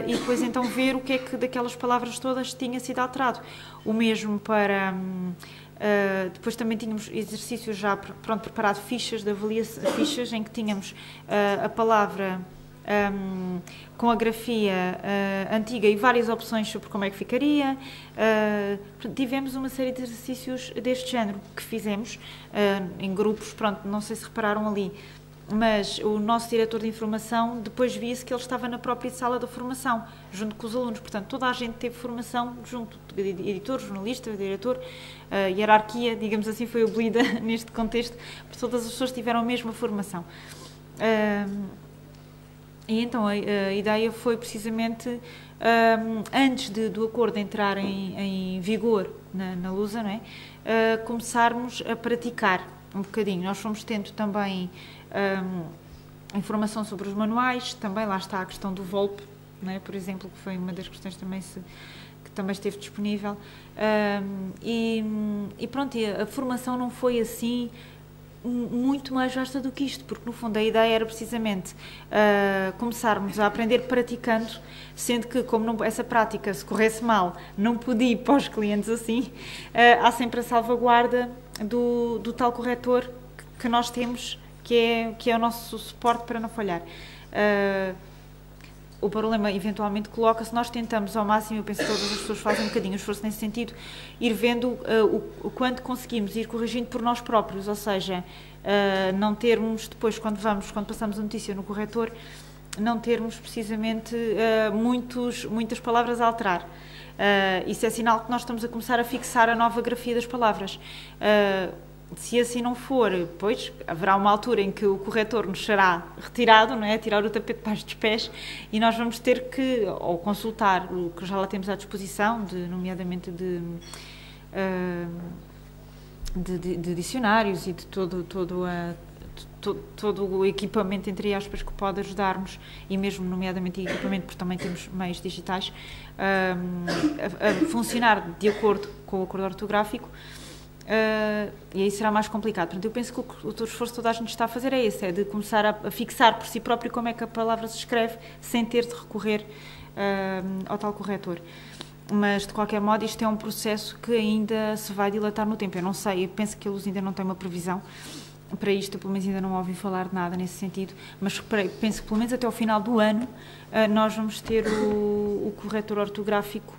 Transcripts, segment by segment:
e depois então ver o que é que daquelas palavras todas tinha sido alterado. O mesmo para... depois também tínhamos exercícios já preparado, fichas de avaliação, fichas em que tínhamos a palavra com a grafia antiga e várias opções sobre como é que ficaria. Tivemos uma série de exercícios deste género que fizemos em grupos, pronto, não sei se repararam ali, mas o nosso diretor de informação depois via-se que ele estava na própria sala da formação, junto com os alunos, portanto toda a gente teve formação junto, editor, jornalista, diretor, hierarquia, digamos assim, foi abolida neste contexto, porque todas as pessoas tiveram a mesma formação. E então a ideia foi precisamente, antes do acordo entrar em vigor na Lusa, não é? Começarmos a praticar um bocadinho. Nós fomos tendo também informação sobre os manuais, também lá está a questão do VOLP, não é? Por exemplo, que foi uma das questões também que também esteve disponível. E pronto, a formação não foi assim muito mais vasta do que isto, porque no fundo a ideia era precisamente começarmos a aprender praticando, sendo que como essa prática, se corresse mal, não podia ir para os clientes assim, há sempre a salvaguarda do tal corretor que nós temos, que é o nosso suporte para não falhar. O problema eventualmente coloca-se, nós tentamos ao máximo, eu penso que todas as pessoas fazem um bocadinho esforço nesse sentido, ir vendo o quanto conseguimos ir corrigindo por nós próprios, ou seja, não termos depois, quando passamos a notícia no corretor, não termos precisamente muitas palavras a alterar. Isso é sinal que nós estamos a começar a fixar a nova grafia das palavras. Se assim não for, pois haverá uma altura em que o corretor nos será retirado, não é? Tirar o tapete debaixo dos pés, e nós vamos ter que ou consultar o que já lá temos à disposição, nomeadamente de dicionários e de todo o equipamento, entre aspas, que pode ajudar-nos, e mesmo nomeadamente equipamento, porque também temos meios digitais, a funcionar de acordo com o acordo ortográfico. E aí será mais complicado. Portanto, eu penso que o esforço que toda a gente está a fazer é esse, é de começar a fixar por si próprio como é que a palavra se escreve, sem ter de recorrer ao tal corretor. Mas, de qualquer modo, isto é um processo que ainda se vai dilatar no tempo. Eu não sei, eu penso que a Luz ainda não tem uma previsão para isto, eu pelo menos ainda não ouvi falar de nada nesse sentido, mas penso que pelo menos até ao final do ano nós vamos ter o corretor ortográfico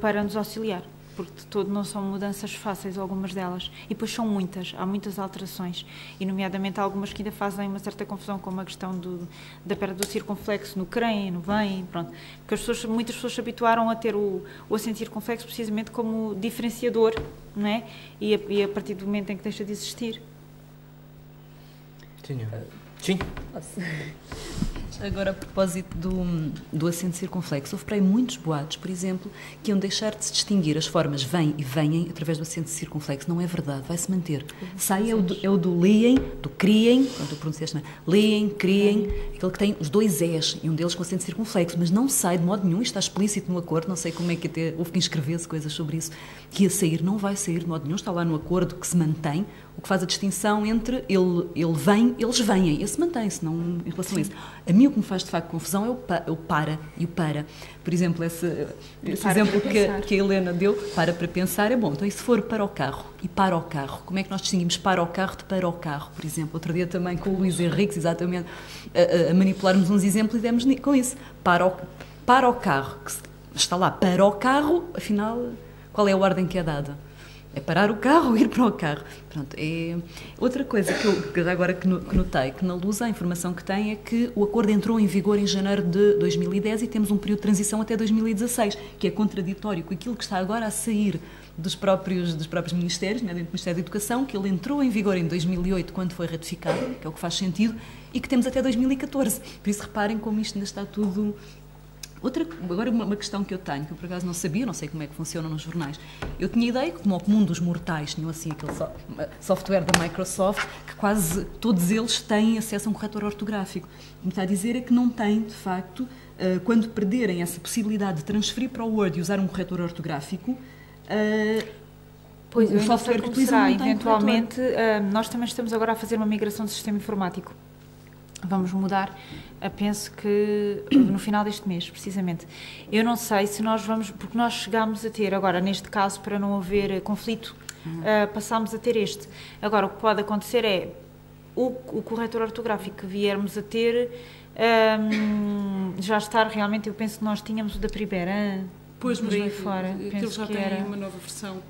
para nos auxiliar. Porque de todo não são mudanças fáceis, algumas delas. E depois são muitas, há muitas alterações. E nomeadamente há algumas que ainda fazem uma certa confusão, como a questão da perda do circunflexo no crem, no bem, pronto. Porque muitas pessoas se habituaram a ter o acento circunflexo precisamente como diferenciador, não é? E a partir do momento em que deixa de existir. Sim. Agora, a propósito do acento circunflexo, houve para aí muitos boatos, por exemplo, que iam deixar de se distinguir as formas vêm e venhem através do acento circunflexo. Não é verdade, vai-se manter. Sai é o do liem, do criem, quando tu pronunciaste, liem, criem, aquele que tem os dois es, e um deles com acento circunflexo, mas não sai de modo nenhum, está explícito no acordo, não sei como é que até houve que inscrever-se coisas sobre isso, que ia sair, não vai sair de modo nenhum, está lá no acordo que se mantém, o que faz a distinção entre ele vem, eles vêm, esse mantém-se, não em relação a isso. A mim o que me faz de facto confusão é o para e o para. Por exemplo, esse exemplo que a Helena deu, para pensar, é bom. Então, e se for para o carro e para o carro, como é que nós distinguimos para o carro de para o carro, por exemplo? Outro dia também com o Luís Henriques, exatamente, a manipularmos uns exemplos e demos com isso. Para o carro, que está lá, para o carro, afinal, qual é a ordem que é dada? É parar o carro ou ir para o carro. Pronto, é outra coisa que agora que notei, que na Luz a informação que tem é que o acordo entrou em vigor em janeiro de 2010 e temos um período de transição até 2016, que é contraditório com aquilo que está agora a sair dos próprios ministérios, né, dentro do Ministério da Educação, que ele entrou em vigor em 2008, quando foi ratificado, que é o que faz sentido, e que temos até 2014. Por isso, reparem como isto ainda está tudo... Agora uma questão que eu tenho, que eu por acaso não sabia, não sei como é que funciona nos jornais. Eu tinha ideia que, como o comum dos mortais, tinham assim aquele software da Microsoft, que quase todos eles têm acesso a um corretor ortográfico. O que me está a dizer é que não têm, de facto, quando perderem essa possibilidade de transferir para o Word e usar um corretor ortográfico, pois o software que utilizam não tem eventualmente, nós também estamos agora a fazer uma migração do sistema informático. Vamos mudar, penso que no final deste mês, precisamente. Eu não sei se nós vamos, porque nós chegámos a ter, agora neste caso, para não haver conflito, passámos a ter este. Agora, o que pode acontecer é o corretor ortográfico que viermos a ter já estar realmente, eu penso que nós tínhamos o da Primeira, pois, por aí fora. Penso já que tem uma nova versão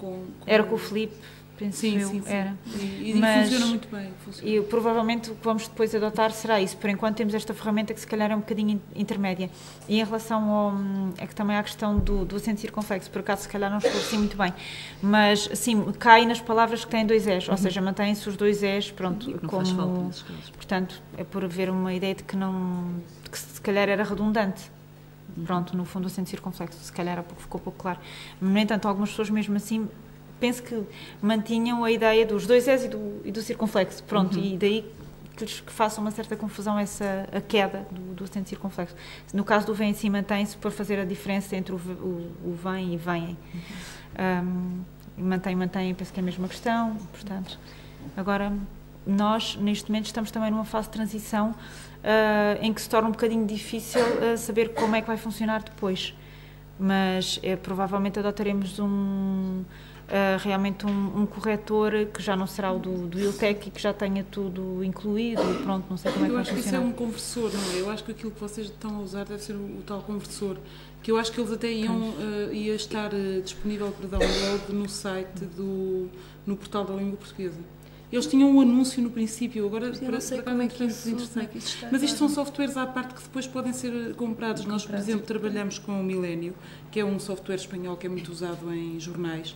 Era com o Filipe. Penso sim, eu, sim. era. E funciona muito bem. E provavelmente o que vamos depois adotar será isso. Por enquanto temos esta ferramenta que se calhar é um bocadinho intermédia. E em relação que também há a questão do acento circunflexo, por acaso se calhar não esclareci muito bem, mas sim, cai nas palavras que têm dois Es, ou seja, mantém-se os dois Es, pronto, não como, faz falta nesses casos. Portanto, é por haver uma ideia de que que se calhar era redundante. Pronto, no fundo o acento circunflexo, se calhar ficou pouco claro. No entanto, algumas pessoas mesmo assim penso que mantinham a ideia dos dois Es e do circunflexo, pronto, e daí que faça uma certa confusão a queda do acento circunflexo. No caso do vem em si, mantém-se para fazer a diferença entre o vem e vêm. Mantém, penso que é a mesma questão, portanto. Agora, nós, neste momento, estamos também numa fase de transição em que se torna um bocadinho difícil saber como é que vai funcionar depois, mas provavelmente adotaremos realmente um corretor que já não será o do ILTEC e que já tenha tudo incluído, pronto, não sei como é que vai funcionar. Eu acho que isso é um conversor, não é? Eu acho que aquilo que vocês estão a usar deve ser o tal conversor, que eu acho que eles até ia estar disponível para download no site no portal da língua portuguesa. Eles tinham um anúncio no princípio, agora não sei como é que isso está. Mas isto são softwares à parte que depois podem ser comprados. Nós, por exemplo, trabalhamos com o Millennium, que é um software espanhol que é muito usado em jornais.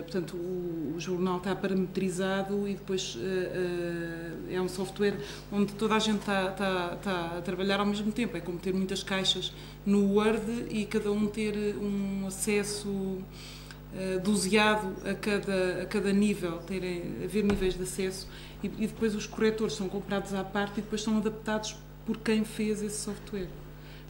Portanto, o jornal está parametrizado e depois é um software onde toda a gente está a trabalhar ao mesmo tempo. É como ter muitas caixas no Word e cada um ter um acesso doseado a cada nível, haver níveis de acesso e depois os corretores são comprados à parte e depois são adaptados por quem fez esse software.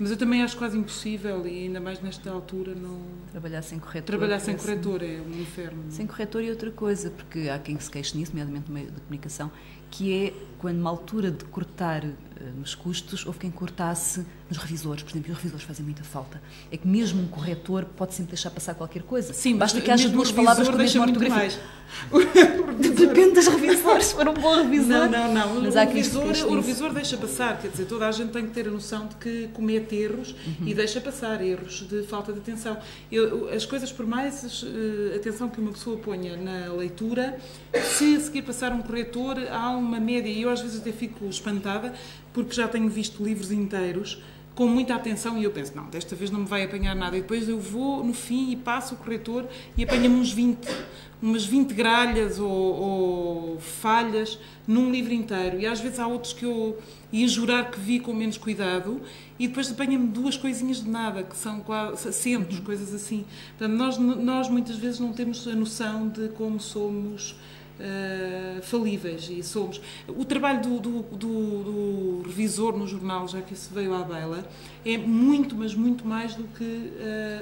Mas eu também acho quase impossível, e ainda mais nesta altura, não... Trabalhar sem corretor. Trabalhar sem corretor é um inferno. Sem corretor e outra coisa, porque há quem se queixe nisso, nomeadamente no meio da comunicação, que é quando numa altura de cortar nos custos, houve quem cortasse nos revisores, por exemplo, e os revisores fazem muita falta. É que mesmo um corretor pode sempre deixar passar qualquer coisa. Sim, basta que haja duas palavras com a mesma ortografia. Depende dos revisores, se for um bom revisor. Não. Mas O revisor deixa passar, quer dizer, toda a gente tem que ter a noção de que comete erros e deixa passar erros de falta de atenção. As coisas, por mais atenção que uma pessoa ponha na leitura, se a seguir passar um corretor, há uma média, e eu às vezes até fico espantada, porque já tenho visto livros inteiros com muita atenção e eu penso, não, desta vez não me vai apanhar nada. E depois eu vou no fim e passo o corretor e apanha-me umas 20 gralhas ou falhas num livro inteiro. E às vezes há outros que eu ia jurar que vi com menos cuidado e depois apanha-me duas coisinhas de nada, que são quase acentos, coisas assim. Portanto, nós muitas vezes não temos a noção de como somos falíveis e somos. O trabalho do revisor no jornal, já que isso veio à baila, é muito, mas muito mais do que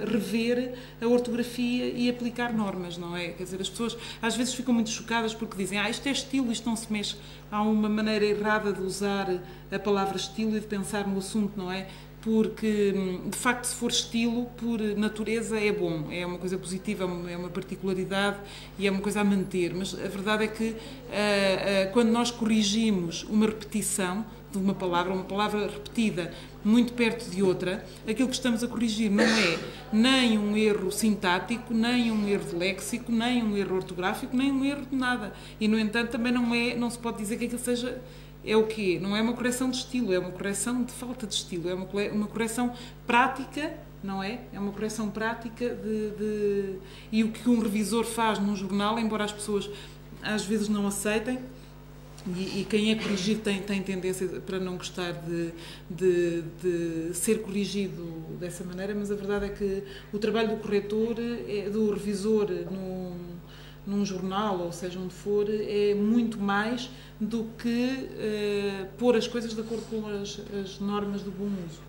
rever a ortografia e aplicar normas, não é? Quer dizer, as pessoas às vezes ficam muito chocadas porque dizem, isto é estilo, isto não se mexe. Há uma maneira errada de usar a palavra estilo e de pensar no assunto, não é? Porque, de facto, se for estilo, por natureza é bom, é uma coisa positiva, é uma particularidade e é uma coisa a manter. Mas a verdade é que quando nós corrigimos uma repetição de uma palavra repetida muito perto de outra, aquilo que estamos a corrigir não é nem um erro sintático, nem um erro de léxico, nem um erro ortográfico, nem um erro de nada. E, no entanto, também não se pode dizer que aquilo seja... É o quê? Não é uma correção de estilo, é uma correção de falta de estilo, é uma correção prática, não é? É uma correção prática E o que um revisor faz num jornal, embora as pessoas às vezes não aceitem, e quem é corrigido tem tendência para não gostar de ser corrigido dessa maneira, mas a verdade é que o trabalho do corretor, do revisor num jornal, ou seja, onde for, é muito mais do que pôr as coisas de acordo com as normas do bom uso.